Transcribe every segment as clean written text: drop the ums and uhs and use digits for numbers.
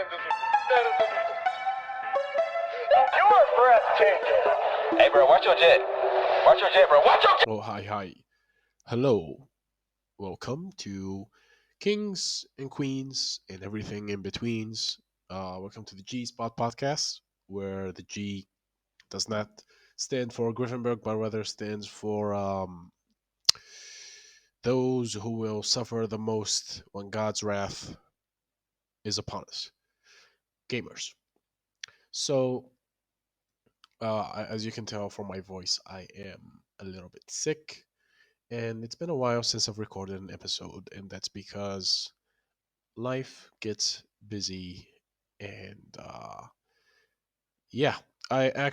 You're breathtaking. Hey, bro, watch your jet. Watch your jet, bro. Watch your jet. Oh, hi. Hello. Welcome to Kings and Queens and everything in betweens. Welcome to the Gspot podcast, where the G does not stand for Griffenberg, but rather stands for those who will suffer the most when God's wrath is upon us, gamers. So, as you can tell from my voice, I am a little bit sick, and it's been a while since I've recorded an episode, and that's because life gets busy and yeah, I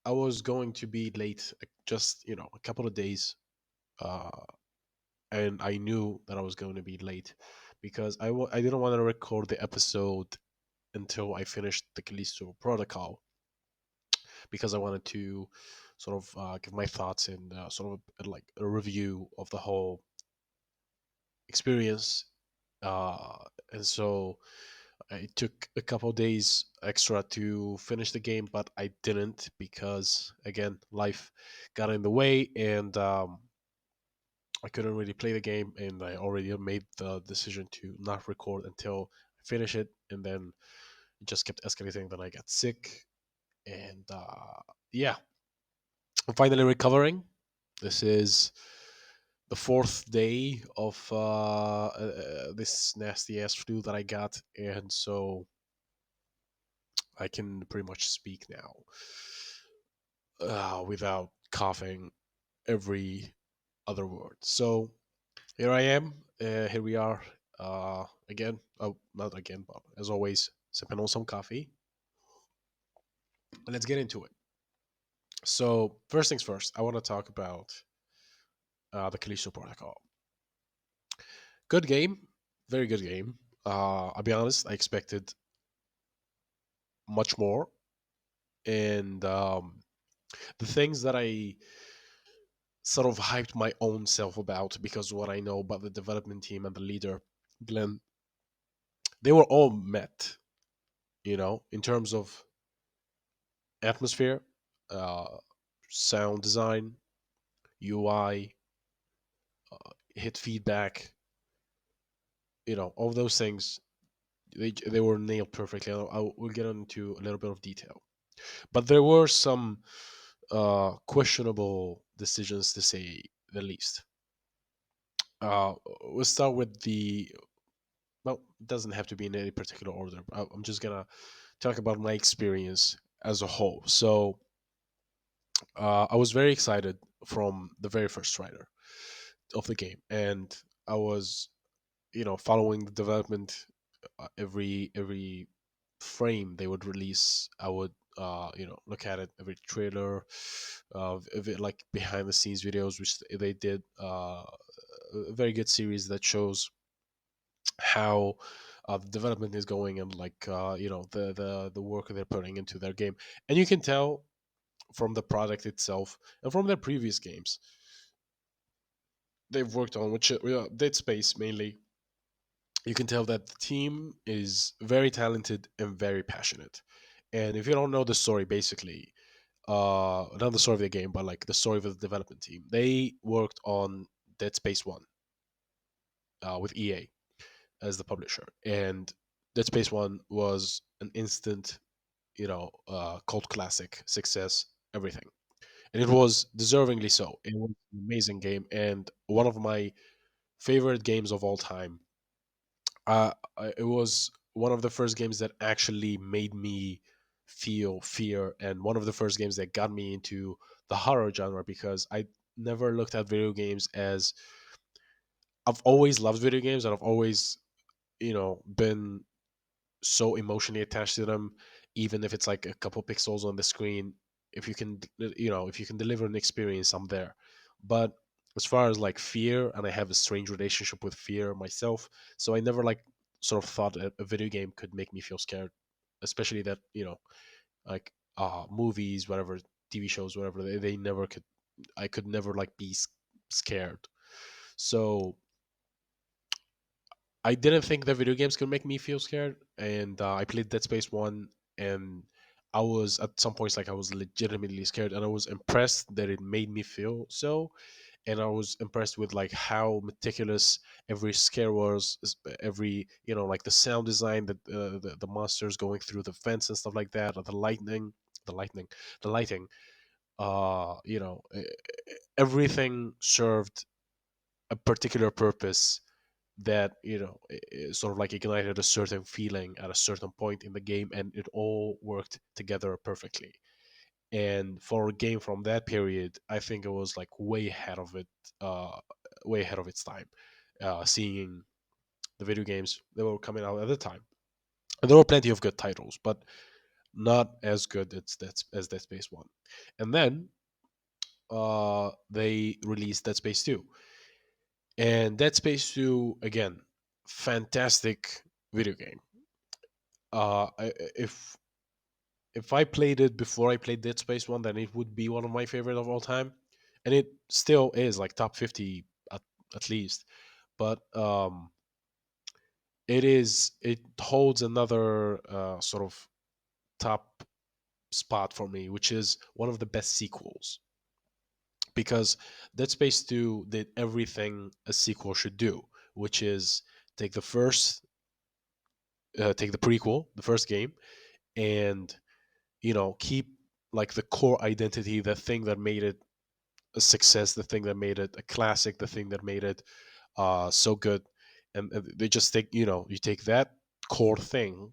was going to be late, just a couple of days, uh and I knew that I was going to be late because I didn't want to record the episode until I finished the Callisto Protocol, because I wanted to sort of give my thoughts and sort of like a review of the whole experience. And so it took a couple days extra to finish the game, but I didn't because, again, life got in the way, and I couldn't really play the game. And I already made the decision to not record until I finish it, and then it just kept escalating. Then I got sick, and yeah, I'm finally recovering. This is the fourth day of this nasty ass flu that I got, and so I can pretty much speak now without coughing every other word. So here I am. Here we are again. Oh, not again, but as always, sipping on some coffee. Let's get into it. So first things first, I want to talk about the Callisto Protocol. Good game, very good game. I'll be honest, I expected much more, and the things that I sort of hyped my own self about, because what I know about the development team and the leader, Glenn, they were all met, in terms of atmosphere, uh, sound design, UI, hit feedback, all those things. They were nailed perfectly. We'll get into a little bit of detail, but there were some questionable decisions, to say the least. Uh, we'll start with the well, it doesn't have to be in any particular order. I'm just gonna talk about my experience as a whole. So I was very excited from the very first trailer of the game, and I was, following the development. Every frame they would release, I would, look at it, every trailer, like behind the scenes videos, which they did, a very good series that shows how the development is going, and like, the work they're putting into their game. And you can tell from the product itself and from their previous games they've worked on, which Dead Space mainly. You can tell that the team is very talented and very passionate. And if you don't know the story, basically, not the story of the game, but like the story of the development team, they worked on Dead Space 1, with EA as the publisher. And Dead Space 1 was an instant, cult classic, success, everything. And it was deservingly so. It was an amazing game and one of my favorite games of all time. It was one of the first games that actually made me feel fear, and one of the first games that got me into the horror genre, because I never looked at video games as I've always loved video games, and I've always, been so emotionally attached to them, even if it's like a couple pixels on the screen. If you can, if you can deliver an experience, I'm there. But as far as like fear, and I have a strange relationship with fear myself, so I never like sort of thought a video game could make me feel scared, especially that, like movies, whatever, TV shows, whatever, they never could. I could never like be scared. So I didn't think that video games could make me feel scared, and I played Dead Space One, and I was at some points like I was legitimately scared, and I was impressed that it made me feel so, and I was impressed with like how meticulous every scare was, every like the sound design, the monsters going through the fence and stuff like that, or the lightning, the lighting. Everything served a particular purpose that sort of like ignited a certain feeling at a certain point in the game, and it all worked together perfectly. And for a game from that period, I think it was like way ahead of it, uh way ahead of its time, seeing the video games that were coming out at the time. And there were plenty of good titles, but not as good as Dead Space 1. And then they released Dead Space 2. And Dead Space 2, again, fantastic video game. If I played it before I played Dead Space 1, then it would be one of my favorite of all time. And it still is like top 50 at least. But it holds another sort of top spot for me, which is one of the best sequels, because Dead Space 2 did everything a sequel should do, which is take the first take the prequel, the first game, and keep like the core identity, the thing that made it a success, the thing that made it a classic, the thing that made it so good. And they just take you take that core thing,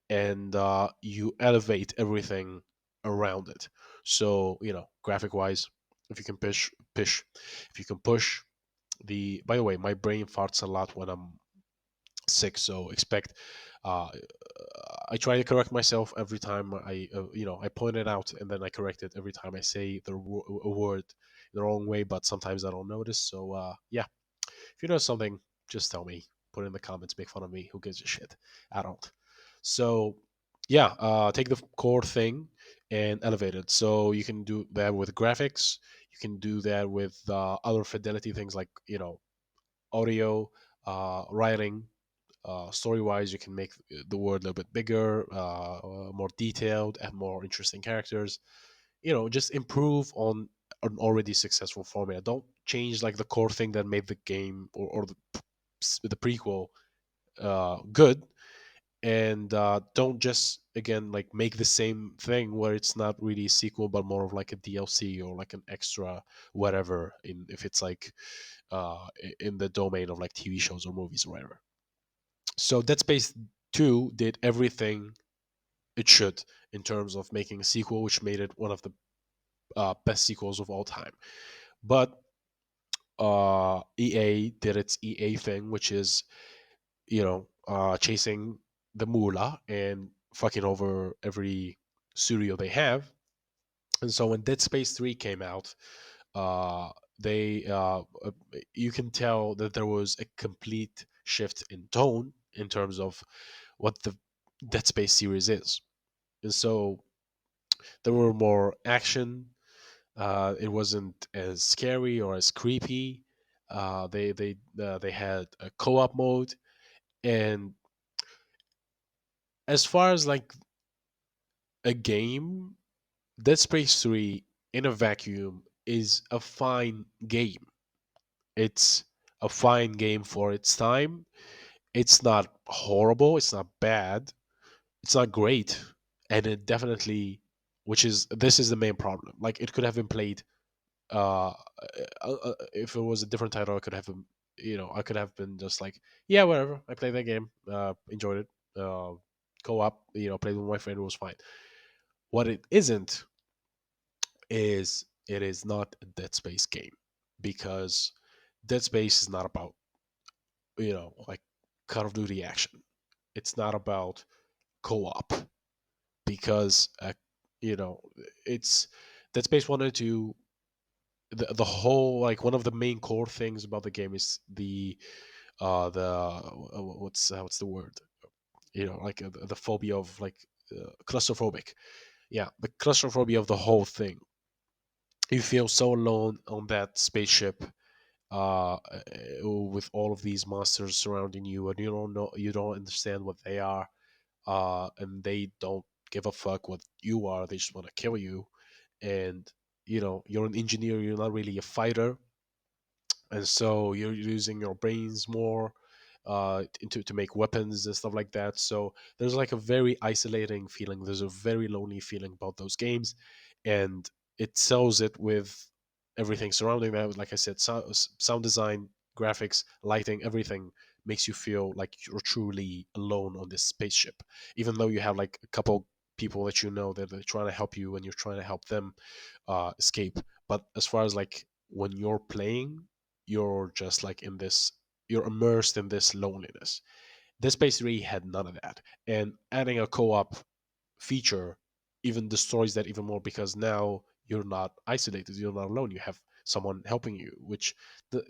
and you elevate everything around it. So graphic wise, if you can push if you can push the by the way, my brain farts a lot when I'm sick, so expect uh I try to correct myself every time I point it out, and then I correct it every time I say a word the wrong way, but sometimes I don't notice. So yeah, if you know something, just tell me, put it in the comments, make fun of me, who gives a shit? I don't. So yeah, take the core thing and elevate it. So you can do that with graphics, you can do that with other fidelity things like audio, writing. Story wise, you can make the world a little bit bigger, more detailed, and more interesting characters. Just improve on an already successful formula. Don't change like the core thing that made the game, or the prequel good, and don't just again like make the same thing where it's not really a sequel but more of like a DLC or like an extra whatever, in if it's like in the domain of like TV shows or movies or whatever. So Dead Space 2 did everything it should in terms of making a sequel, which made it one of the best sequels of all time. But EA did its EA thing, which is chasing the moolah and fucking over every studio they have. And so when Dead Space 3 came out, uh, they you can tell that there was a complete shift in tone in terms of what the Dead Space series is. And so there were more action. It wasn't as scary or as creepy. They had a co-op mode, and as far as like a game, Dead Space 3 in a vacuum is a fine game. It's a fine game for its time. It's not horrible, it's not bad, it's not great, and it definitely, which is this is the main problem. Like it could have been played if it was a different title, I could have been, I could have been just like, yeah, whatever. I played that game, enjoyed it, co-op, played with my friend, it was fine. What it isn't is it is not a Dead Space game, because Dead Space is not about like Call of Duty action. It's not about co-op, because you know it's Dead Space wanted to the whole like one of the main core things about the game is what's the word, like the phobia of like claustrophobic. Yeah, the claustrophobia of the whole thing. You feel so alone on that spaceship, with all of these monsters surrounding you, and you don't understand what they are, and they don't give a fuck what you are. They just want to kill you, and you're an engineer. You're not really a fighter, and so you're using your brains more to make weapons and stuff like that. So there's like a very isolating feeling. There's a very lonely feeling about those games, and it sells it with everything surrounding that. Like I said, sound design, graphics, lighting, everything makes you feel like you're truly alone on this spaceship, even though you have like a couple people that that are trying to help you and you're trying to help them escape. But as far as like when you're playing, you're just like in this, you're immersed in this loneliness. This Space 3 had none of that. And adding a co-op feature even destroys that even more, because now you're not isolated, you're not alone, you have someone helping you, which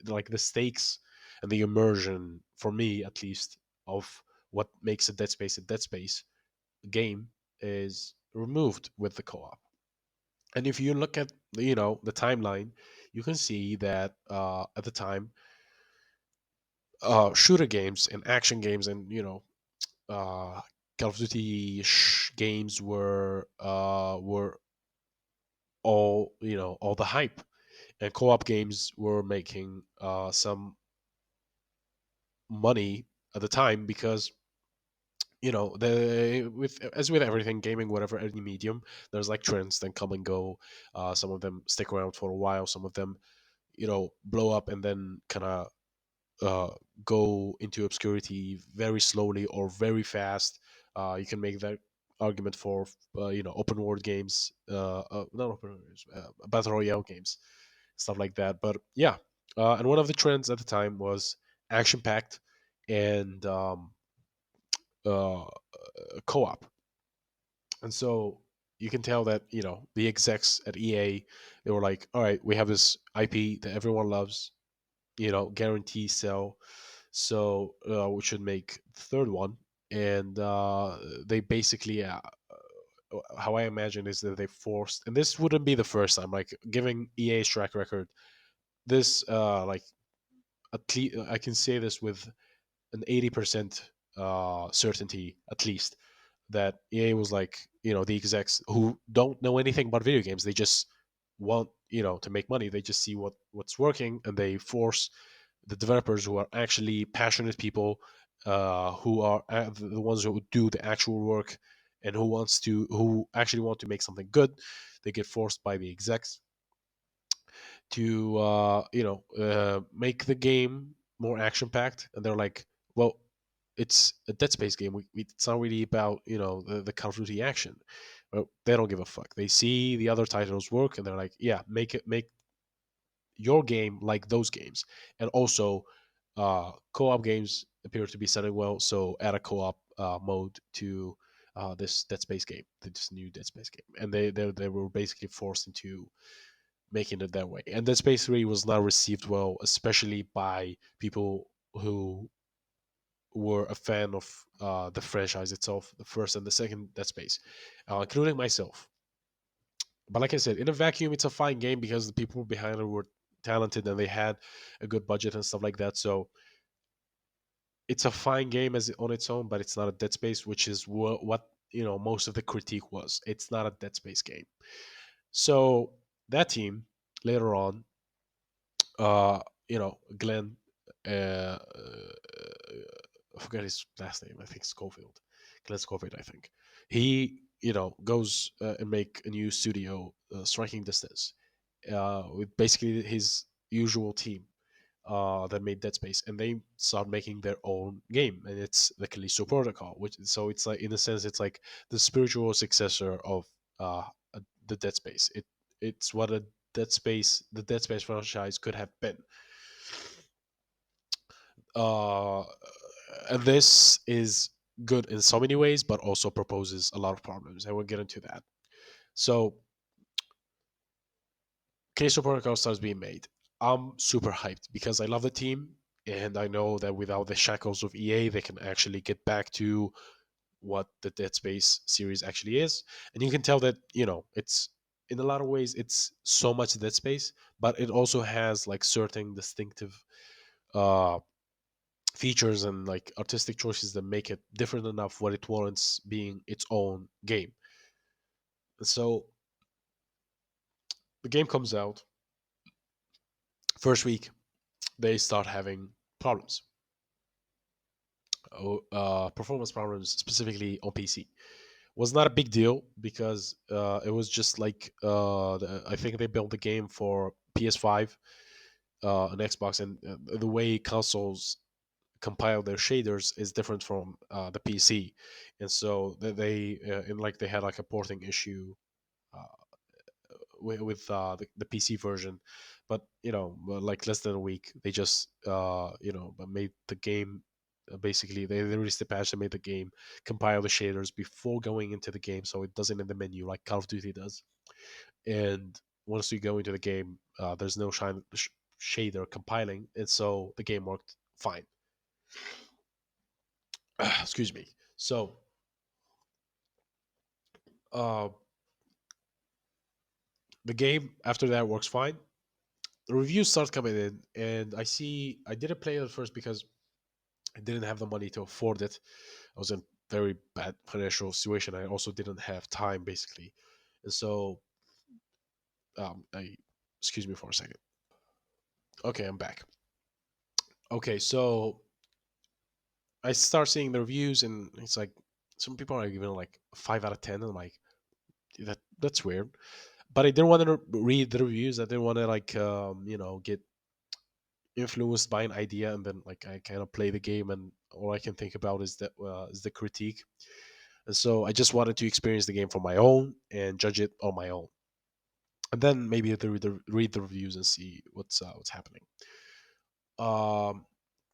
like the stakes and the immersion, for me at least, of what makes a Dead Space game is removed with the co-op. And if you look at the timeline, you can see that at the time, shooter games and action games and uh, Call of Duty games were all all the hype, and co-op games were making some money at the time, because the with as with everything, gaming, whatever, any medium, there's like trends that come and go. Some of them stick around for a while, some of them blow up and then kind of uh, go into obscurity very slowly or very fast. You can make that argument for open world games, not open world games, battle royale games, stuff like that. But yeah, and one of the trends at the time was action packed and co-op, and so you can tell that the execs at EA, they were like, all right, we have this IP that everyone loves, guarantee sell. So we should make the third one, and they basically, how I imagine is that they forced, and this wouldn't be the first time, like giving EA's track record. This like at least I can say this with an 80% certainty at least, that EA was like, the execs who don't know anything about video games, they just want, to make money. They just see what's working, and they force the developers who are actually passionate people, who are the ones who do the actual work, and who actually want to make something good. They get forced by the execs to make the game more action packed, and they're like, well, it's a Dead Space game. It's not really about the Call of Duty action. Well, they don't give a fuck. They see the other titles work, and they're like, yeah, make your game like those games. And also, co-op games appear to be selling well, so add a co-op mode to this Dead Space game, this new Dead Space game. And they were basically forced into making it that way. And Dead Space 3 was not received well, especially by people who were a fan of the franchise itself, the first and the second Dead Space, including myself. But like I said, in a vacuum, it's a fine game because the people behind it were talented and they had a good budget and stuff like that. So it's a fine game as on its own, but it's not a Dead Space, which is what most of the critique was. It's not a Dead Space game. So that team later on, Glenn, I forget his last name. I think Schofield, Glenn Schofield. I think he, goes and make a new studio, Striking Distance, with basically his usual team that made Dead Space, and they start making their own game, and it's the Callisto Protocol. Which so it's like, in a sense, it's like the spiritual successor of uh, the Dead Space. It's what the Dead Space franchise could have been. Uh, and this is good in so many ways, but also proposes a lot of problems, and we'll get into that. So, Callisto Protocol starts being made. I'm super hyped because I love the team, and I know that without the shackles of EA, they can actually get back to what the Dead Space series actually is. And you can tell that it's in a lot of ways it's so much Dead Space, but it also has like certain distinctive uh features and like artistic choices that make it different enough where it warrants being its own game. So the game comes out first week, they start having problems, performance problems specifically on PC. Was not a big deal because it was just like I think they built the game for PS5 and Xbox, and the way consoles compile their shaders is different from the PC, and so they and like they had like a porting issue uh, with the PC version, but like less than a week, they just made the game. Basically, they released the patch that made the game compile the shaders before going into the game, so it doesn't in the menu like Call of Duty does. And once you go into the game, there's no shader compiling, and so the game worked fine. Excuse me. So uh, the game after that works fine. The reviews start coming in, and I didn't play it at first because I didn't have the money to afford it. I was in very bad financial situation. I also didn't have time basically, and so I excuse me for a second. Okay, I'm back. Okay, so I start seeing the reviews, and it's like some people are giving it like 5 out of 10. And I'm like, that's weird. But I didn't want to read the reviews. I didn't want to like get influenced by an idea and then like I kind of play the game, and all I can think about is the critique. And so I just wanted to experience the game for my own and judge it on my own, and then maybe read the reviews and see what's happening. Um,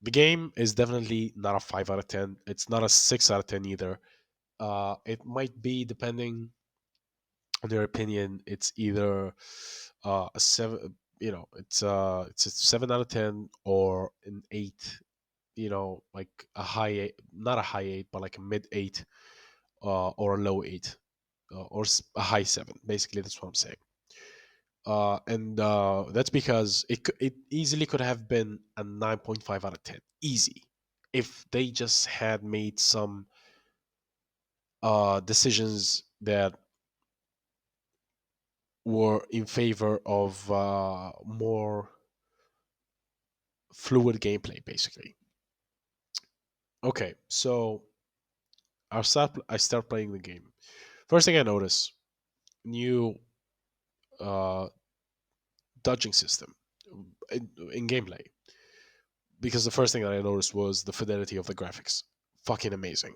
the game is definitely not a 5 out of 10. It's not a 6 out of 10 either. It might be depending on their opinion. It's either a seven. It's a 7 out of 10 or an 8. Like a high eight, not a high 8, but like a mid 8, or a low 8, or a high 7. Basically, that's what I'm saying. And that's because it easily could have been a 9.5 out of 10, easy, if they just had made some decisions that were in favor of more fluid gameplay, basically. Okay, so I start playing the game. First thing I notice, new uh, dodging system in gameplay, because the first thing that I noticed was the fidelity of the graphics. Fucking amazing.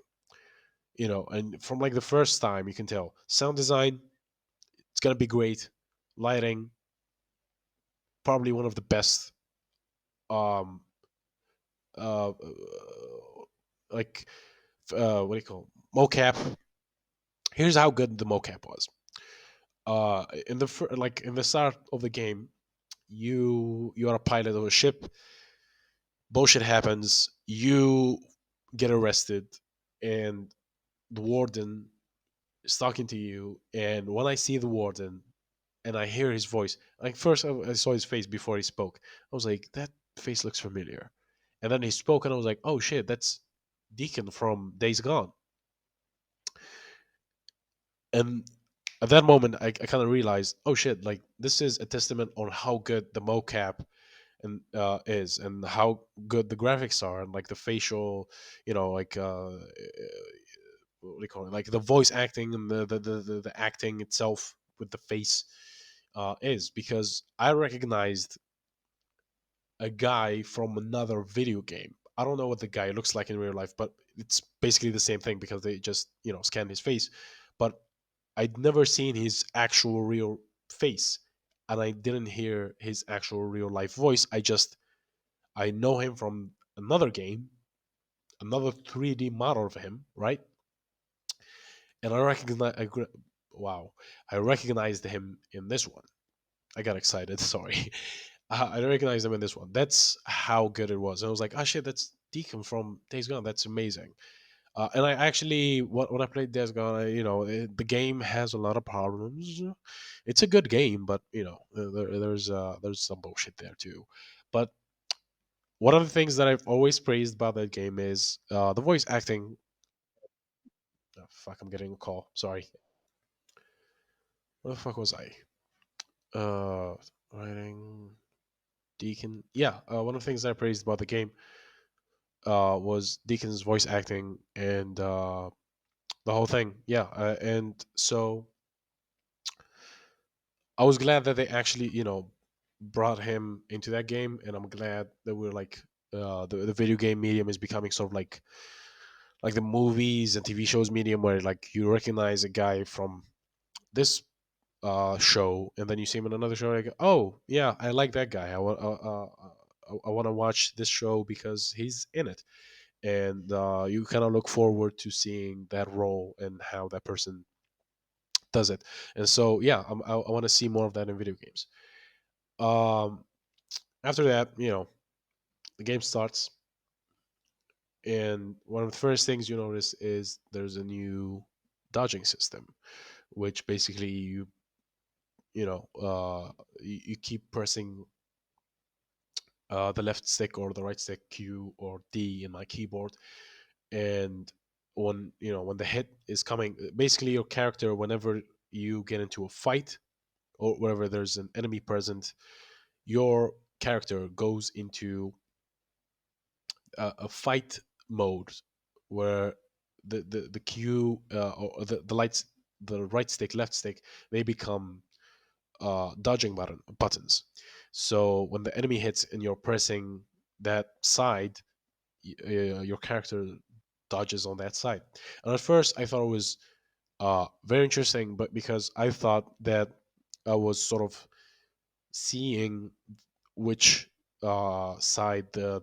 And from like the first time you can tell sound design, it's gonna be great. Lighting, probably one of the best. Um, uh, like what do you call mocap? Here's how good the mocap was. Like in the start of the game, you are a pilot of a ship. Bullshit happens. You get arrested, and the warden is talking to you. And when I see the warden and I hear his voice, like first I saw his face before he spoke. I was like, that face looks familiar. And then he spoke, and I was like, oh shit, that's Deacon from Days Gone. And at that moment, I kind of realized, oh shit, like this is a testament on how good the mocap and is, and how good the graphics are, and like the facial, like what do you call it, like the voice acting and the acting itself with the face is, because I recognized a guy from another video game. I don't know what the guy looks like in real life, but it's basically the same thing because they just scanned his face. But I'd never seen his actual real face, and I didn't hear his actual real life voice. I know him from another game, another 3D model of him, right? And wow, I recognized him in this one. I got excited. Sorry, I recognized him in this one. That's how good it was. And I was like, oh shit, that's Deacon from Days Gone. That's amazing. And I actually, when I played Days Gone, the game has a lot of problems. It's a good game, but there's some bullshit there too. But one of the things that I've always praised about that game is the voice acting. Oh, fuck, I'm getting a call. Sorry. Where the fuck was I? Uh, writing Deacon. Yeah, one of the things that I praised about the game was Deacon's voice acting and the whole thing. Yeah, and so I was glad that they actually, brought him into that game, and I'm glad that we're like the video game medium is becoming sort of like the movies and TV shows medium, where like you recognize a guy from this show, and then you see him in another show, like, oh yeah, I like that guy. I want to watch this show because he's in it, and you kind of look forward to seeing that role and how that person does it. And so yeah, I want to see more of that in video games. Um, After that, the game starts, and one of the first things you notice is there's a new dodging system, which basically you keep pressing the left stick or the right stick, Q or D in my keyboard, and when the hit is coming, basically your character, whenever you get into a fight or wherever there's an enemy present, your character goes into a fight mode where the Q or the lights, the right stick, left stick, they become dodging buttons. So when the enemy hits and you're pressing that side, your character dodges on that side. And at first, I thought it was very interesting, but because I thought that I was sort of seeing which side the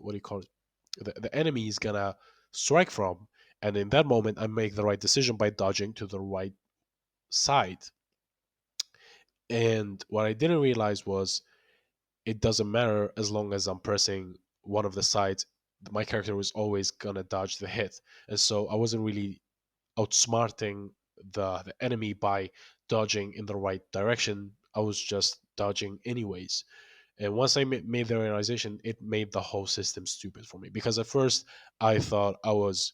what do you call it, the enemy is gonna strike from, and in that moment I make the right decision by dodging to the right side. And what I didn't realize was it doesn't matter as long as I'm pressing one of the sides, my character was always gonna dodge the hit. And so I wasn't really outsmarting the enemy by dodging in the right direction. I was just dodging anyways. And once I made the realization, it made the whole system stupid for me. Because at first I thought I was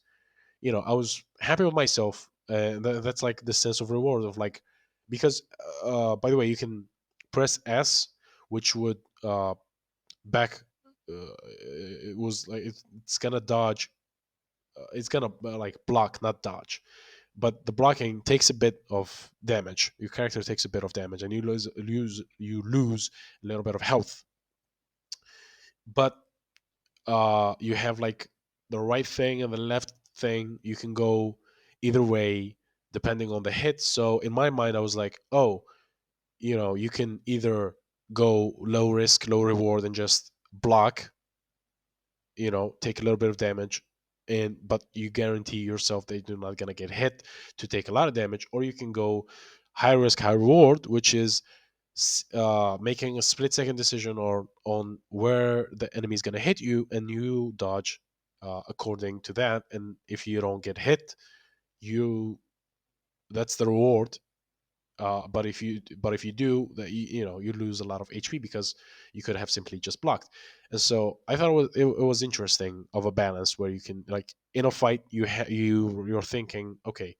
happy with myself. And that's like the sense of reward of like, because by the way, you can press S, which would back. It was like it's gonna dodge. It's gonna like block, not dodge. But the blocking takes a bit of damage. Your character takes a bit of damage, and you lose a little bit of health. But you have like the right thing and the left thing. You can go either way depending on the hit. So in my mind, I was like, oh, you can either go low risk, low reward, and just block, take a little bit of damage, and but you guarantee yourself that you're not gonna get hit to take a lot of damage, or you can go high risk, high reward, which is making a split second decision or on where the enemy is gonna hit you, and you dodge according to that. And if you don't get hit, you that's the reward. But if you do that, you lose a lot of HP because you could have simply just blocked. And so I thought it was interesting of a balance where you can, like, in a fight, you're thinking, okay,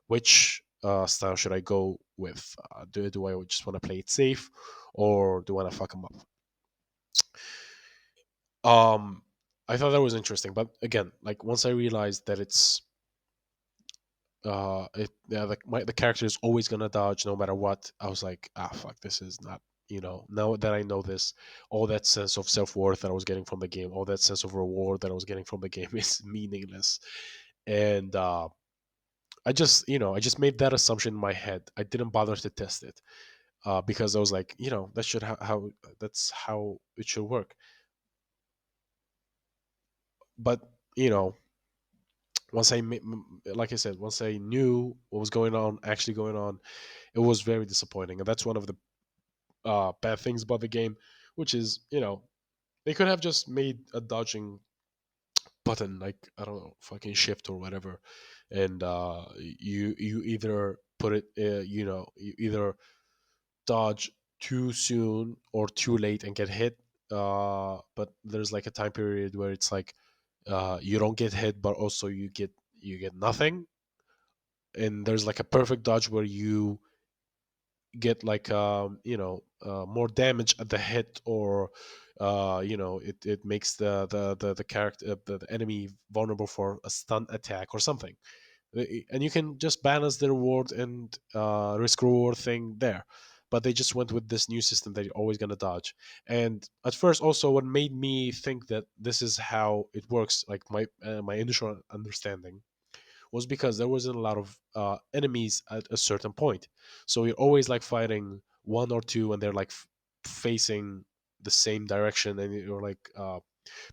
which style should I go with? Do I just want to play it safe, or do I want to fuck them up? Um, I thought that was interesting, but again, like once I realized that the character is always gonna dodge no matter what, I was like, ah, fuck, this is not, now that I know this, all that sense of self-worth that I was getting from the game, all that sense of reward that I was getting from the game is meaningless. And I just made that assumption in my head. I didn't bother to test it, because I was like, that should how that's how it should work. But you know once like I said, once I knew what was actually going on, it was very disappointing. And that's one of the bad things about the game, which is, they could have just made a dodging button, like I don't know, fucking shift or whatever, and you either put it, you either dodge too soon or too late and get hit. But there's like a time period where it's like you don't get hit, but also you get nothing. And there's like a perfect dodge where you get like more damage at the hit, or it makes the character, the enemy vulnerable for a stun attack or something. And you can just balance the reward and risk reward thing there. But they just went with this new system that you're always going to dodge. And at first, also, what made me think that this is how it works, like my initial understanding, was because there wasn't a lot of enemies at a certain point. So you're always like fighting one or two, and they're like facing the same direction, and you're like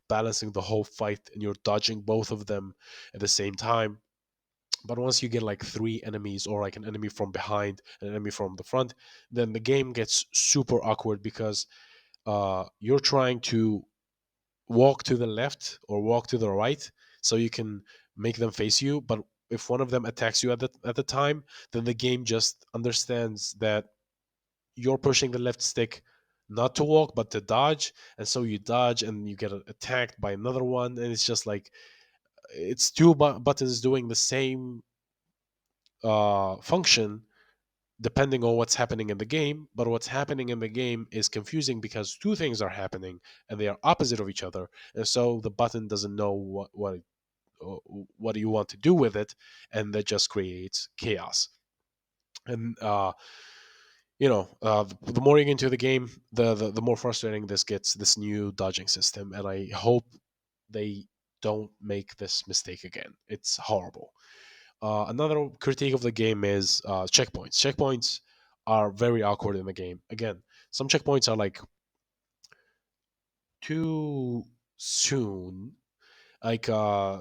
balancing the whole fight, and you're dodging both of them at the same time. But once you get like three enemies, or like an enemy from behind, an enemy from the front, then the game gets super awkward, because you're trying to walk to the left or walk to the right so you can make them face you. But if one of them attacks you at the time, then the game just understands that you're pushing the left stick not to walk but to dodge, and so you dodge and you get attacked by another one, and it's just like it's two buttons doing the same function depending on what's happening in the game. But what's happening in the game is confusing because two things are happening and they are opposite of each other, and so the button doesn't know uh, what do you want to do with it, and that just creates chaos. And the more you get into the game, the more frustrating this gets, this new dodging system, and I hope they don't make this mistake again. It's horrible. Another critique of the game is checkpoints. Checkpoints are very awkward in the game. Again, some checkpoints are like too soon. Like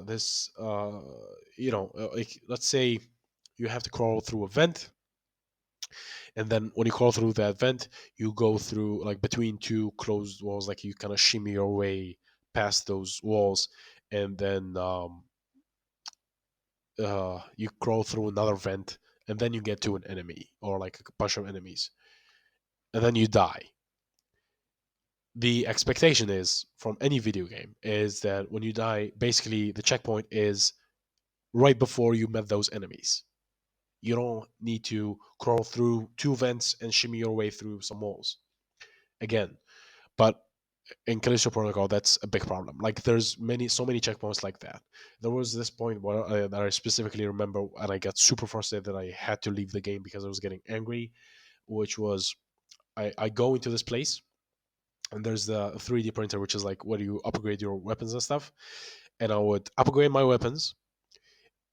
this, like let's say you have to crawl through a vent, and then when you crawl through that vent, you go through like between two closed walls, like you kind of shimmy your way past those walls, and then you crawl through another vent, and then you get to an enemy or like a bunch of enemies, and then you die. The expectation is from any video game is that when you die, basically the checkpoint is right before you met those enemies. You don't need to crawl through two vents and shimmy your way through some walls again. But in Callisto Protocol, that's a big problem. Like there's so many checkpoints like that. There was this point where that I specifically remember, and I got super frustrated that I had to leave the game because I was getting angry. Which was, I go into this place, and there's the 3D printer, which is like where you upgrade your weapons and stuff. And I would upgrade my weapons,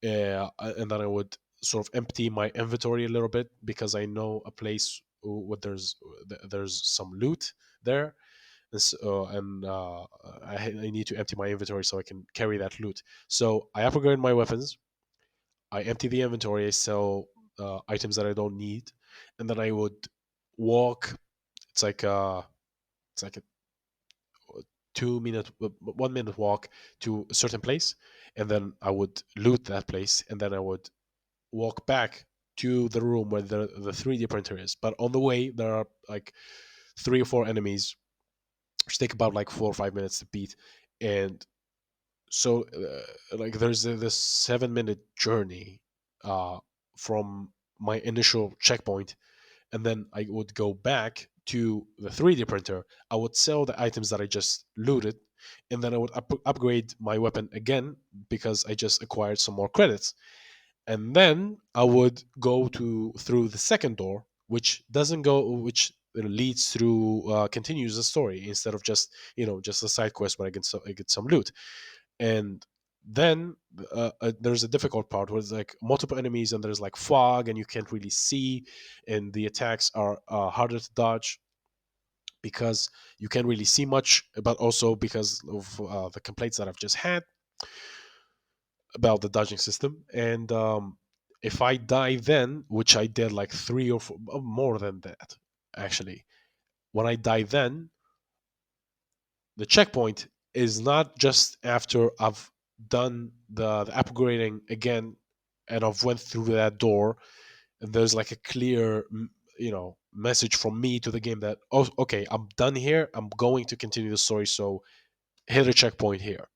and then I would sort of empty my inventory a little bit because I know a place where there's some loot there, and I need to empty my inventory so I can carry that loot. So I upgrade my weapons, I empty the inventory, I sell items that I don't need, and then I would walk. It's like a 2 minute, 1 minute walk to a certain place, and then I would loot that place, and then I would walk back to the room where the 3D printer is. But on the way, there are like three or four enemies, which take about like 4 or 5 minutes to beat. And so, like, there's this 7 minute journey uh, from my initial checkpoint, and then I would go back to the 3D printer. I would sell the items that I just looted, and then I would upgrade my weapon again because I just acquired some more credits. And then I would go to through the second door, which doesn't go, which leads through continues the story instead of just just a side quest where I get some loot. And then there's a difficult part where there's like multiple enemies and there's like fog and you can't really see, and the attacks are harder to dodge because you can't really see much, but also because of the complaints that I've just had about the dodging system. And if I die then, which I did like three or four, more than that actually, when I die then, the checkpoint is not just after I've done the upgrading again and I've went through that door and there's like a clear message from me to the game that, oh, okay, I'm done here, I'm going to continue the story, so hit a checkpoint here.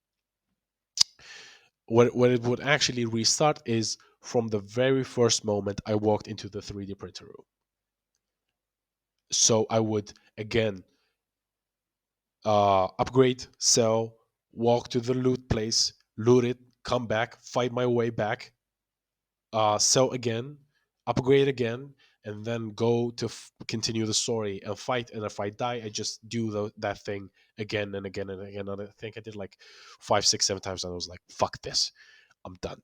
What it would actually restart is from the very first moment I walked into the 3D printer room. So I would again upgrade, sell, walk to the loot place, loot it, come back, fight my way back, sell again, upgrade again, and then go to continue the story and fight. And if I die, I just do that thing again and again and again. And I think I did like 5, 6, 7 times, and I was like, "Fuck this, I'm done."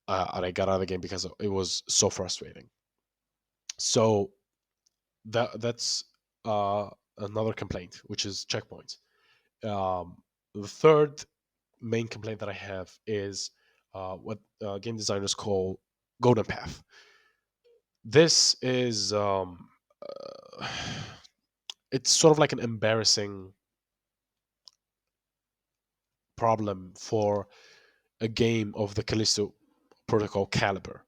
And I got out of the game because it was so frustrating. So that's uh, another complaint, which is checkpoints. The third main complaint that I have is what game designers call golden path. This is uh, it's sort of like an embarrassing problem for a game of the Callisto Protocol caliber.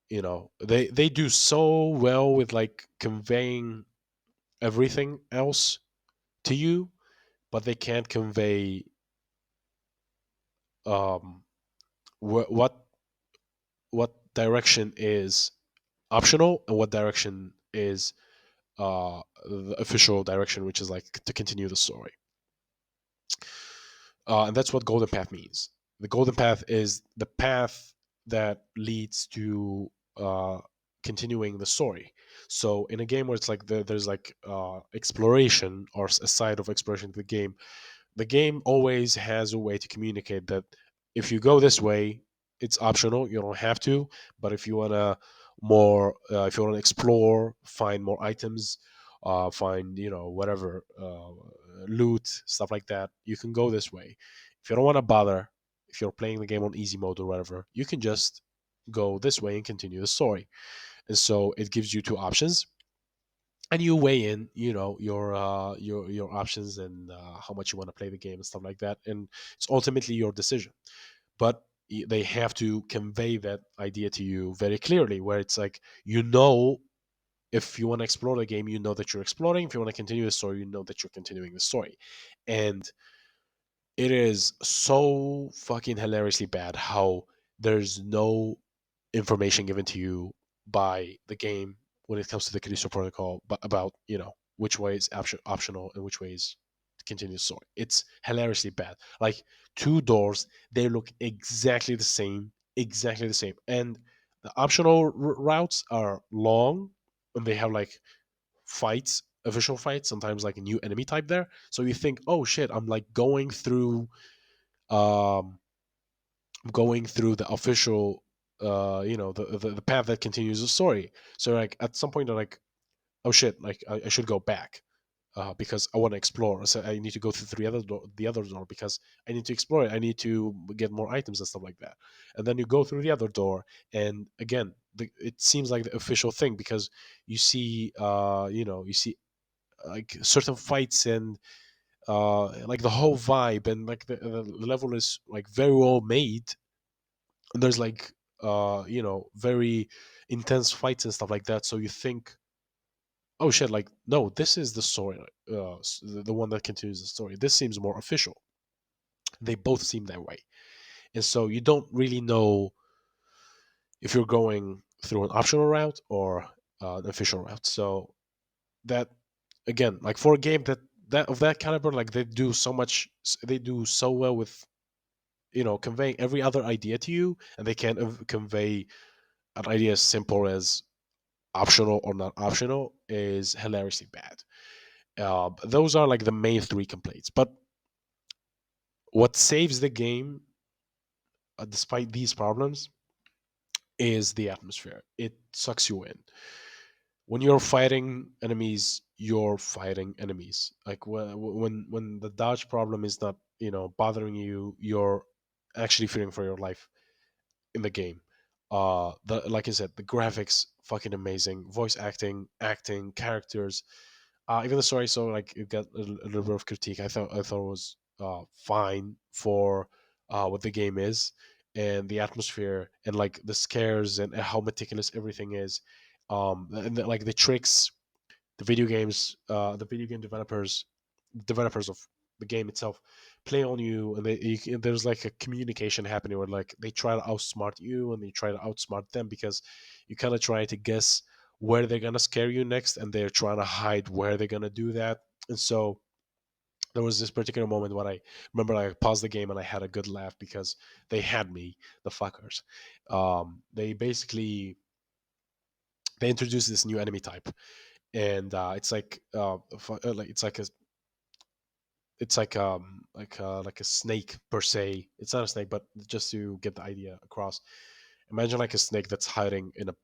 They do so well with like conveying everything else to you, but they can't convey um, what direction is optional and what direction is the official direction, which is like to continue the story. And that's what golden path means. The golden path is the path that leads to uh, continuing the story. So in a game where it's like there's like exploration or a side of exploration to the game always has a way to communicate that if you go this way, it's optional. You don't have to. But if you want to if you want to explore, find more items, find whatever loot, stuff like that, you can go this way. If you don't want to bother, if you're playing the game on easy mode or whatever, you can just go this way and continue the story. And so it gives you two options, and you weigh in your options and how much you want to play the game and stuff like that, and it's ultimately your decision. But they have to convey that idea to you very clearly, where it's like, if you want to explore the game, you know that you're exploring. If you want to continue the story, you know that you're continuing the story. And it is so fucking hilariously bad how there's no information given to you by the game when it comes to the Callisto Protocol, but about which way is optional and which way is to continue the story. It's hilariously bad. Like, two doors, they look exactly the same, and the optional routes are long, and they have like fights, official fights, sometimes like a new enemy type there. So you think, oh shit, I'm like um going through the official the path that continues the story. So like at some point they're like, oh shit, like I should go back because I want to explore. So I need to go through the other door because I need to explore it. I need to get more items and stuff like that. And then you go through the other door, and again, it seems like the official thing because you see like certain fights and like the whole vibe, and like the level is like very well made, and there's like very intense fights and stuff like that, so you think, oh shit, like, no, this is the story, the one that continues the story. This seems more official. They both seem that way, and so you don't really know if you're going through an optional route or an official route. So that, again, like for a game that of that caliber, like they do so well with conveying every other idea to you, and they can convey an idea as simple as optional or not optional is hilariously bad. Those are like the main three complaints. But what saves the game, despite these problems, is the atmosphere. It sucks you in. When you're fighting enemies, you're fighting enemies. Like when the dodge problem is not bothering you, you're actually fearing for your life in the game. Like I said, the graphics fucking amazing, voice acting, characters, even the story. So like it got a little bit of critique. I thought it was fine for what the game is, and the atmosphere, and like the scares, and how meticulous everything is, and like the tricks the video game developers of the game itself play on you, and there's like a communication happening where like they try to outsmart you and they try to outsmart them, because you kind of try to guess where they're gonna scare you next, and they're trying to hide where they're gonna do that. And so there was this particular moment when I remember I paused the game and I had a good laugh because they had me, the fuckers. They basically they introduced this new enemy type, and it's like a snake per se. It's not a snake, but just to get the idea across, imagine like a snake that's hiding in a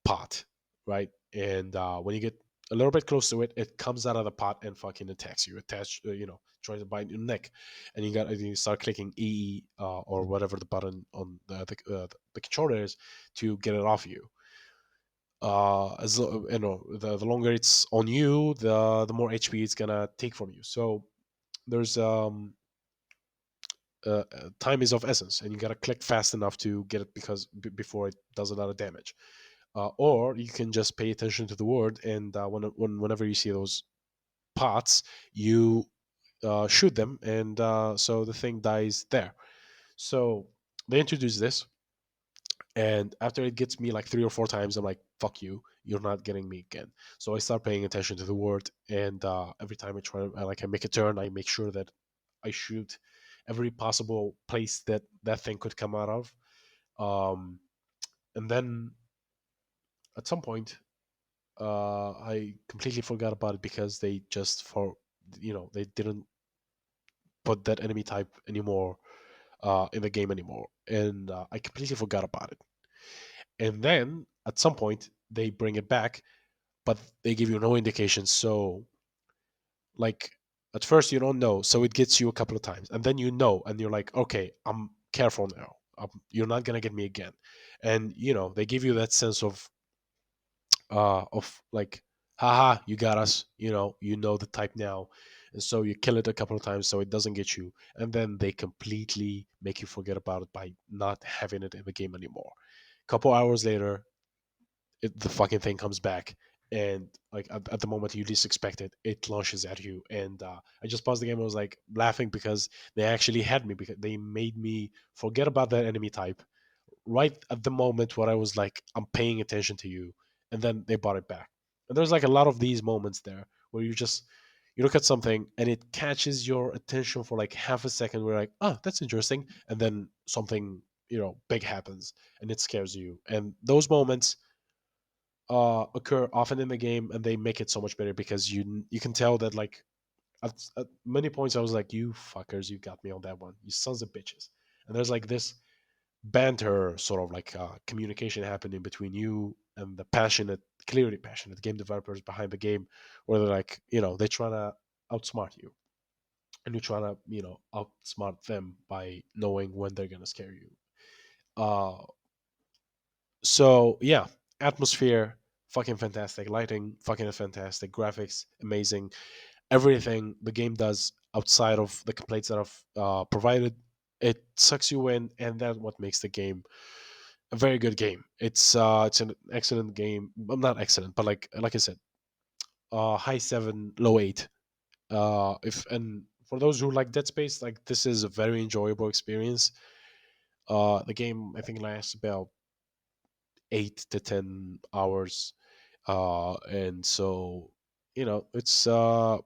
pot, right? And when you get a little bit close to it, it comes out of the pot and fucking attacks you. Tries to bite your neck, and you start clicking or whatever the button on the controller is to get it off you. The longer it's on you, the more HP it's gonna take from you. So there's time is of essence, and you gotta click fast enough to get it because before it does a lot of damage. Or you can just pay attention to the word, and whenever you see those pots, you shoot them, and so the thing dies there. So they introduce this, and after it gets me like 3 or 4 times, I'm like, "Fuck you! You're not getting me again." So I start paying attention to the word, and every time I make a turn, I make sure that I shoot every possible place that thing could come out of. Um, and then at some point, I completely forgot about it because they just they didn't put that enemy type anymore in the game anymore, and I completely forgot about it. And then at some point they bring it back, but they give you no indication. So like at first you don't know, so it gets you a couple of times, and then you know, and you're like, okay, I'm careful now. You're not gonna get me again, and they give you that sense of like, haha, you got us. You know the type now, and so you kill it a couple of times so it doesn't get you, and then they completely make you forget about it by not having it in the game anymore. Couple hours later, the fucking thing comes back, and like at the moment you least expect it, it launches at you. And I just paused the game. I was like laughing because they actually had me, because they made me forget about that enemy type right at the moment where I was like, I'm paying attention to you, and then they brought it back. And there's like a lot of these moments there where you look at something and it catches your attention for like half a second. We're like, oh, that's interesting, and then something big happens and it scares you. And those moments occur often in the game, and they make it so much better because you can tell that like at many points I was like, you fuckers, you got me on that one, you sons of bitches. And there's like this banter, sort of like communication happening between you and the clearly passionate game developers behind the game, where they're like, they try to outsmart you, and you try to outsmart them by knowing when they're gonna scare you. Uh, so yeah, atmosphere fucking fantastic, lighting fucking fantastic, graphics amazing, everything the game does outside of the complaints that I've provided, it sucks you in, and that's what makes the game a very good game. It's an excellent game. Not excellent, but like I said, high 7, low 8. If and For those who like Dead Space, like this is a very enjoyable experience. The game I think lasts about 8 to 10 hours, and so it's I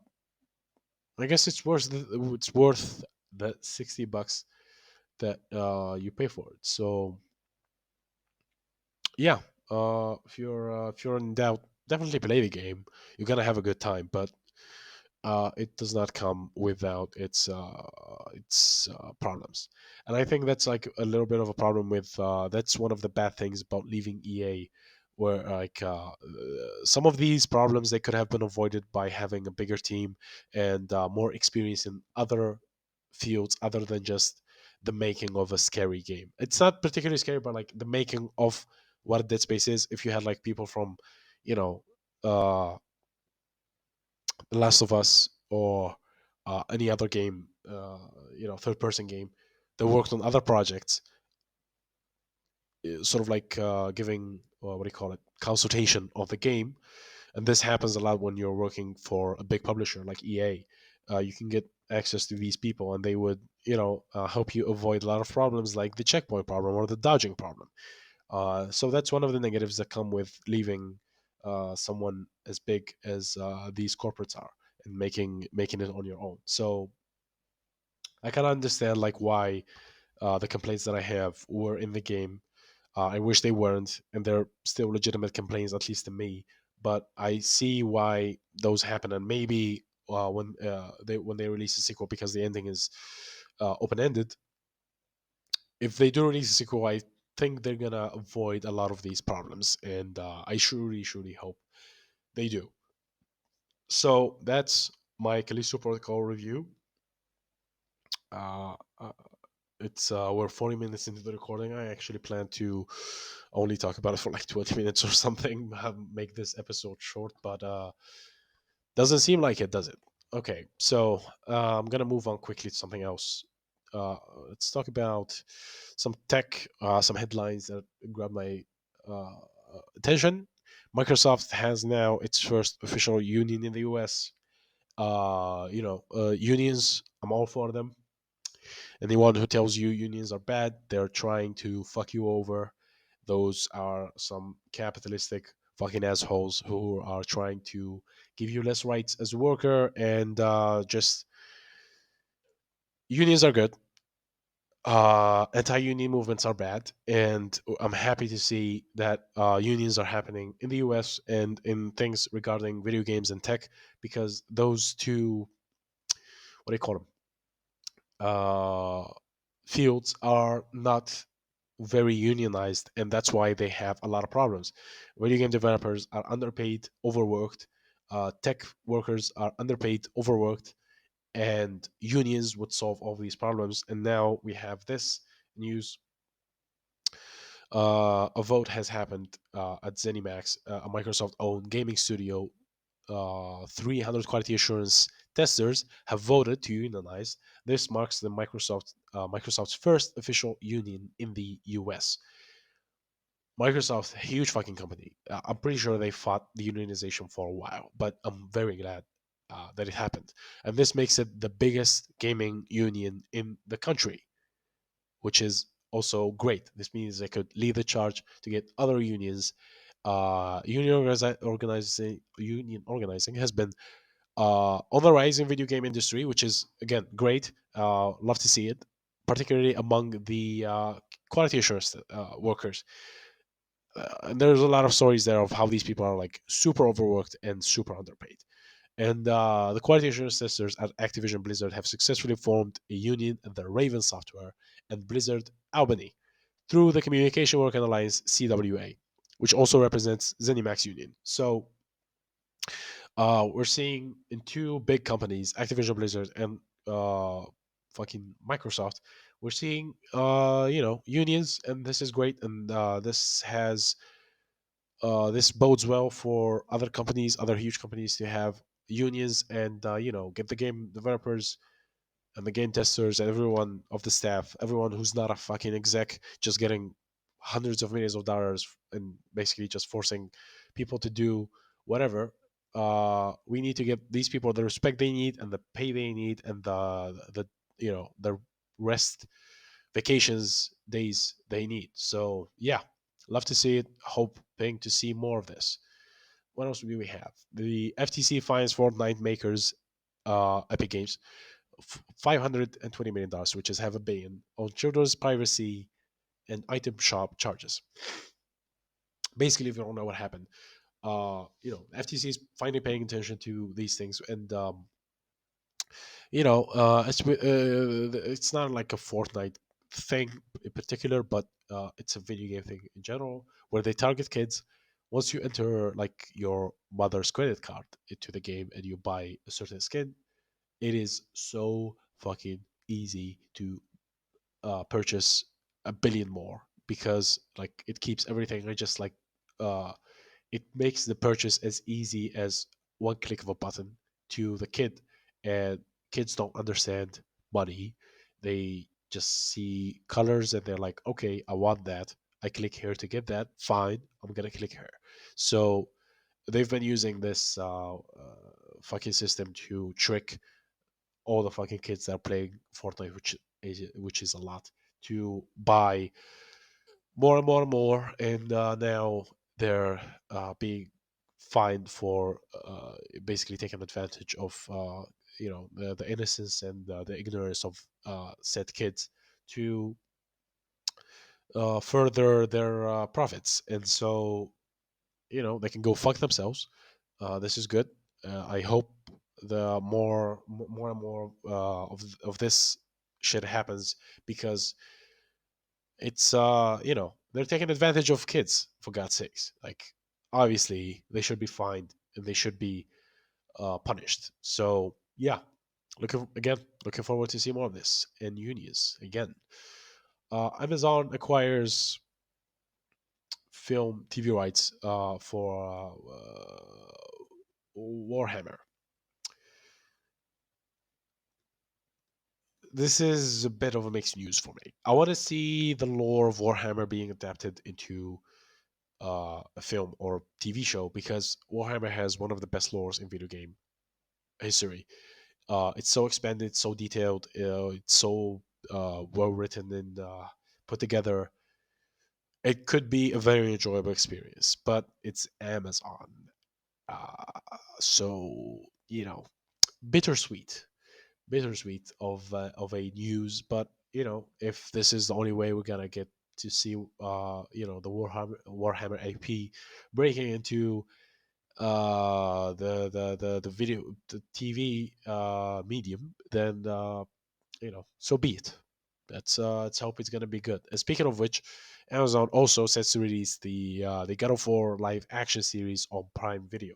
guess it's worth the $60 that you pay for it. So yeah, if you're in doubt, definitely play the game. You're gonna have a good time, but it does not come without its problems. And I think that's like a little bit of a problem with that's one of the bad things about leaving EA, where like some of these problems they could have been avoided by having a bigger team and more experience in other fields other than just the making of a scary game. It's not particularly scary, but like the making of what Dead Space is. If you had like people from, you know, uh, The Last of Us, or any other game, third person game that worked on other projects, sort of like giving what do you call it, consultation of the game. And this happens a lot when you're working for a big publisher like EA. You can get access to these people, and they would help you avoid a lot of problems like the checkpoint problem or the dodging problem. So that's one of the negatives that come with leaving someone as big as these corporates are, and making it on your own. So I can understand like why the complaints that I have were in the game. I wish they weren't, and they're still legitimate complaints, at least to me. But I see why those happen, and maybe when they release a sequel, because the ending is open ended. If they do release a sequel, I think they're gonna avoid a lot of these problems, and I surely hope they do. So that's my Callisto Protocol review. Uh, uh, we're 40 minutes into the recording. I actually plan to only talk about it for like 20 minutes or something. Make this episode short, but doesn't seem like it, does it? Okay, so I'm gonna move on quickly to something else. Uh, let's talk about some tech, some headlines that grab my attention. Microsoft has now its first official union in the US. Unions, I'm all for them. Anyone who tells you unions are bad, they're trying to fuck you over. Those are some capitalistic fucking assholes who are trying to give you less rights as a worker, and just unions are good. Anti-union movements are bad, and I'm happy to see that unions are happening in the US and in things regarding video games and tech, because those two, what do you call them, uh, fields are not very unionized, and that's why they have a lot of problems. Video game developers are underpaid, overworked. Tech workers are underpaid, overworked, and unions would solve all these problems. And now we have this news. A vote has happened at ZeniMax, a Microsoft-owned gaming studio. 300 quality assurance testers have voted to unionize. This marks the Microsoft's first official union in the U.S. Microsoft, a huge fucking company. I'm pretty sure they fought the unionization for a while, but I'm very glad that it happened. And this makes it the biggest gaming union in the country, which is also great. This means they could lead the charge to get other unions. Union organizing has been on the rise in video game industry, which is again great. Love to see it, particularly among the quality assurance workers. And there's a lot of stories there of how these people are like super overworked and super underpaid. And the quality assurance testers at Activision Blizzard have successfully formed a union at the Raven Software and Blizzard Albany through the Communication Working Alliance (CWA), which also represents ZeniMax Union. So we're seeing in two big companies, Activision Blizzard and fucking Microsoft, we're seeing unions, and this is great. And this bodes well for other companies, other huge companies, to have unions, and get the game developers and the game testers and everyone of the staff, everyone who's not a fucking exec, just getting hundreds of millions of dollars and basically just forcing people to do whatever. We need to give these people the respect they need and the pay they need and the rest, vacations, days they need. So yeah, love to see it. Hoping to see more of this. What else do we have? The FTC fines Fortnite makers, Epic Games, $520 million, which is half a billion, on children's privacy and item shop charges. Basically, if you don't know what happened, FTC is finally paying attention to these things, and it's not like a Fortnite thing in particular, but it's a video game thing in general, where they target kids. Once you enter like your mother's credit card into the game and you buy a certain skin, it is so fucking easy to purchase a billion more, because like it keeps everything just like uh, it makes the purchase as easy as one click of a button to the kid, and kids don't understand money. They just see colors and they're like, okay, I want that. I click here to get that. Fine, I'm gonna click here. So they've been using this fucking system to trick all the fucking kids that are playing Fortnite, which is a lot, to buy more and more and more, and now they're being fined for basically taking advantage of the innocence and the ignorance of said kids to further their profits, and so they can go fuck themselves. This is good. I hope the more and more of this shit happens, because it's they're taking advantage of kids, for God's sakes. Like, obviously they should be fined and they should be punished. So yeah, looking forward to see more of this in unions again. Amazon acquires film TV rights for Warhammer. This is a bit of a mixed news for me. I want to see the lore of Warhammer being adapted into a film or TV show, because Warhammer has one of the best lores in video game history. It's so expanded, so detailed, it's so well written and put together. It could be a very enjoyable experience, but it's Amazon, so bittersweet, of a news. But if this is the only way we're gonna get to see the Warhammer AP breaking into the video, the TV medium, then so be it. Let's hope it's gonna be good. And speaking of which, Amazon also sets to release the God of War live action series on Prime Video.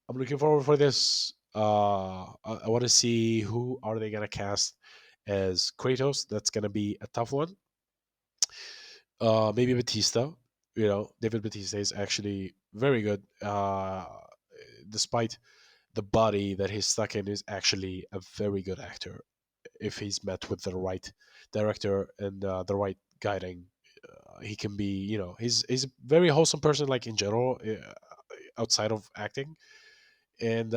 I'm looking forward for this. I want to see who are they gonna cast as Kratos. That's gonna be a tough one. Maybe Batista. David Batista is actually very good. Despite the body that he's stuck in, is actually a very good actor if he's met with the right director and the right guiding. He can be, he's a very wholesome person, like in general, outside of acting, and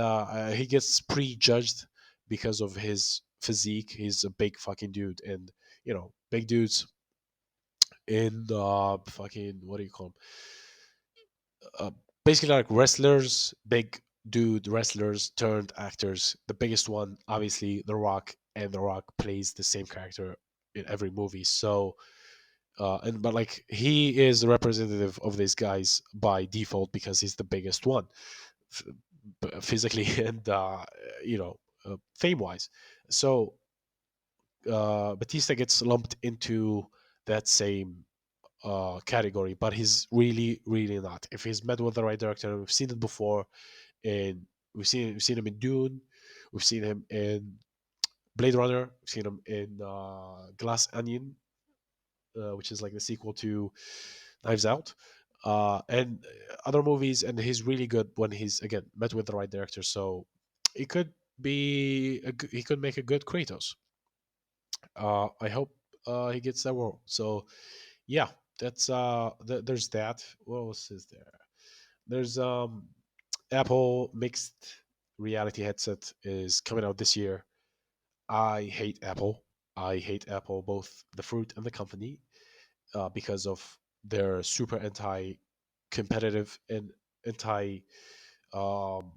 he gets prejudged because of his physique. He's a big fucking dude, and big dudes in fucking, what do you call them? Basically, like wrestlers, big dude wrestlers turned actors. The biggest one, obviously, The Rock, and The Rock plays the same character in every movie. So, but like he is the representative of these guys by default because he's the biggest one, f- physically and fame wise. So Batista gets lumped into that same category, but he's really, really not. If he's met with the right director, we've seen it before, and we've seen him in Dune, we've seen him in Blade Runner, we've seen him in Glass Onion, which is like the sequel to Knives Out, and other movies. And he's really good when he's again met with the right director. So he could he could make a good Kratos. I hope he gets that role. So yeah, that's there's that. What else is there? There's Apple mixed reality headset is coming out this year. I hate Apple. I hate Apple, both the fruit and the company, because of their super anti-competitive and anti um,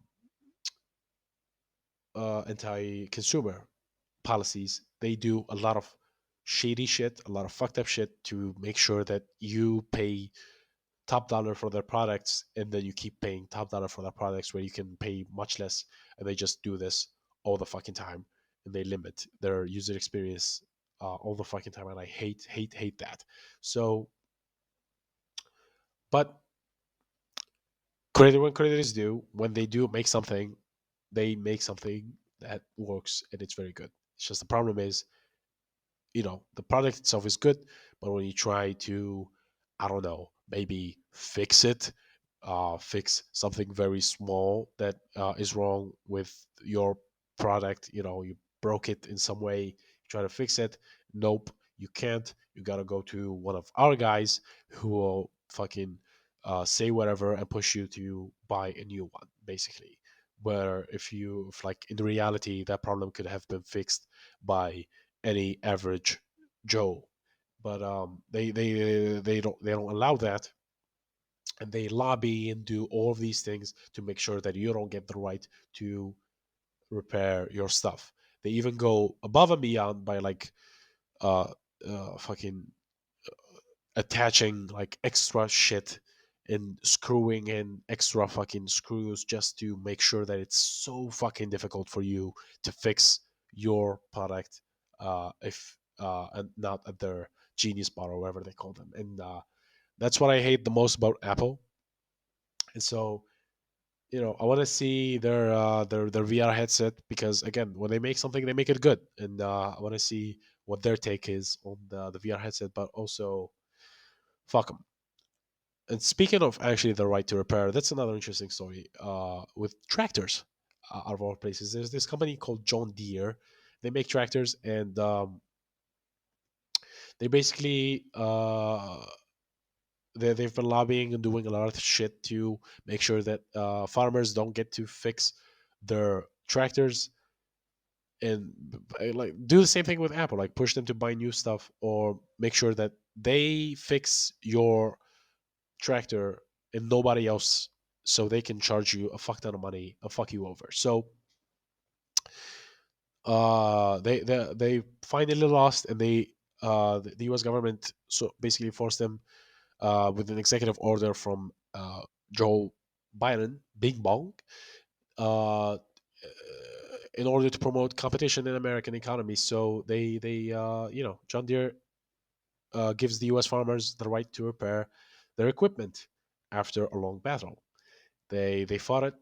anti-consumer policies. They do a lot of shady shit, a lot of fucked up shit to make sure that you pay top dollar for their products, and then you keep paying top dollar for their products where you can pay much less. And they just do this all the fucking time, and they limit their user experience all the fucking time. And I hate that. So, but credit when credit is due. When they do make something, they make something that works and it's very good. It's just the problem is, the product itself is good, but when you try to, I don't know, maybe fix it, fix something very small that is wrong with your product, you broke it in some way, you try to fix it. Nope, you can't. You gotta go to one of our guys who will fucking say whatever and push you to buy a new one, basically. Where if like in reality that problem could have been fixed by any average Joe, but they don't allow that, and they lobby and do all of these things to make sure that you don't get the right to repair your stuff. They even go above and beyond by like uh, fucking attaching like extra shit and screwing in extra fucking screws just to make sure that it's so fucking difficult for you to fix your product, if and not at their genius bar or whatever they call them. And that's what I hate the most about Apple. And so, I want to see their VR headset, because again, when they make something, they make it good, and I want to see what their take is on the VR headset. But also, fuck them. And speaking of actually the right to repair, that's another interesting story. With tractors, out of all places, there's this company called John Deere. They make tractors, and they basically they've been lobbying and doing a lot of shit to make sure that farmers don't get to fix their tractors, and like do the same thing with Apple, like push them to buy new stuff or make sure that they fix your tractor and nobody else, so they can charge you a fuck ton of money and fuck you over. So they finally lost, and the US government so basically forced them with an executive order from Joe Biden, Bing Bong, uh, in order to promote competition in American economy. So John Deere gives the U.S. farmers the right to repair their equipment after a long battle. They fought it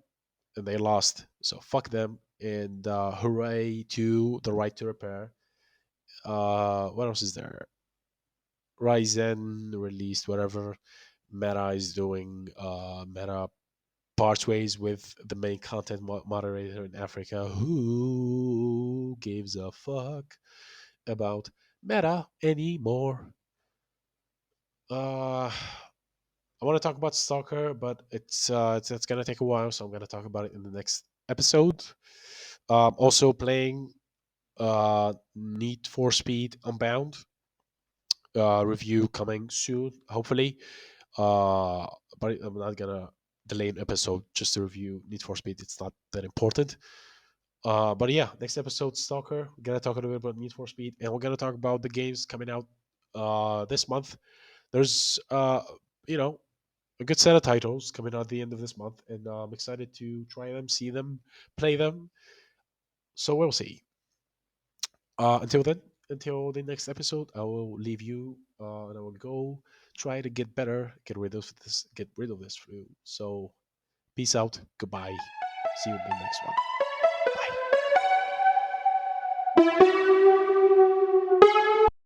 and they lost. So fuck them, and hooray to the right to repair. What else is there? Ryzen released whatever. Meta is doing. Meta parts ways with the main content moderator in Africa. Who gives a fuck about Meta anymore? I want to talk about Stalker, but it's gonna take a while, so I'm gonna talk about it in the next episode. Also playing Need for Speed Unbound, review coming soon, hopefully. Uh, but I'm not gonna delay an episode just to review Need for Speed. It's not that important. But yeah, next episode, Stalker. We're gonna talk a little bit about Need for Speed, and we're gonna talk about the games coming out this month. There's you know a good set of titles coming out at the end of this month, and I'm excited to try them, see them, play them. So we'll see. Until then, until the next episode, I will leave you, and I will go try to get better, get rid of this flu. So peace out, goodbye, see you in the next one.